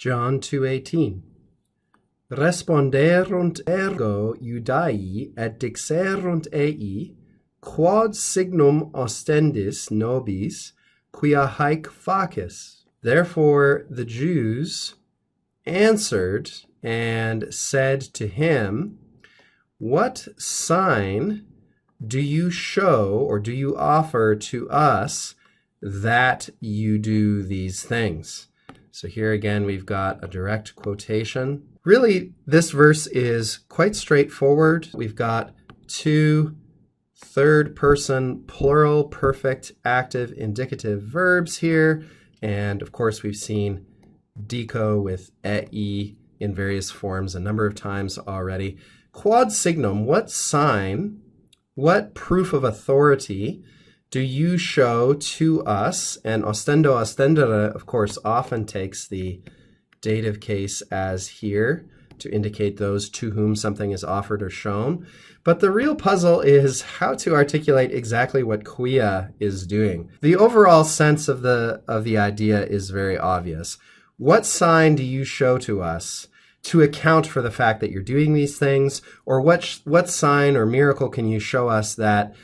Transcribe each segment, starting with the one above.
John 2:18. Responderunt ergo Iudaei et dixerunt ei, quod signum ostendis nobis, quia haec facis. Therefore the Jews answered and said to him, what sign do you show or do you offer to us that you do these things? So here again, we've got a direct quotation. Really, this verse is quite straightforward. We've got two third-person plural perfect active indicative verbs here. And of course, we've seen dico with ei in various forms a number of times already. Quod signum, what sign, what proof of authority do you show to us? And ostendo, ostendere, of course, often takes the dative case as here to indicate those to whom something is offered or shown. But the real puzzle is how to articulate exactly what quia is doing. The overall sense of the idea is very obvious. What sign do you show to us to account for the fact that you're doing these things? Or what sign or miracle can you show us that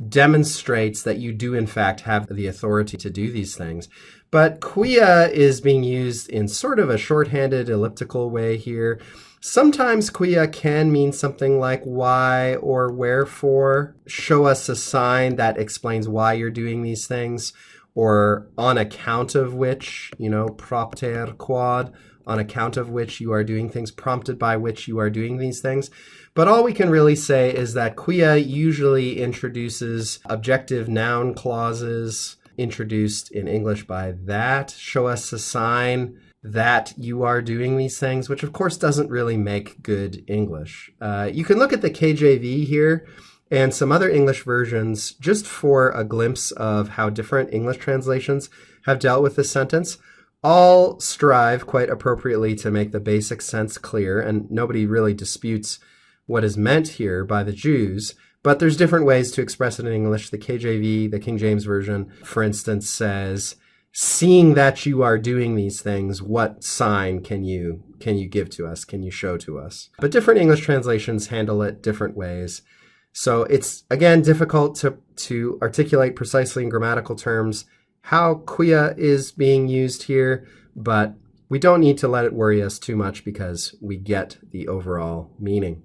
demonstrates that you do in fact have the authority to do these things? But quia is being used in sort of a shorthanded elliptical way here. Sometimes quia can mean something like why or wherefore. Show us a sign that explains why you're doing these things, or on account of which, propter quod, on account of which you are doing things, prompted by which you are doing these things. But all we can really say is that quia usually introduces objective noun clauses introduced in English by that. Show us a sign that you are doing these things, which of course doesn't really make good English. You can look at the KJV here and some other English versions just for a glimpse of how different English translations have dealt with this sentence. All strive quite appropriately to make the basic sense clear, and nobody really disputes what is meant here by the Jews, but there's different ways to express it in English. The KJV, the King James Version, for instance, says, seeing that you are doing these things, what sign can you give to us? Can you show to us? But different English translations handle it different ways. So it's, again, difficult to articulate precisely in grammatical terms how quia is being used here, but we don't need to let it worry us too much because we get the overall meaning.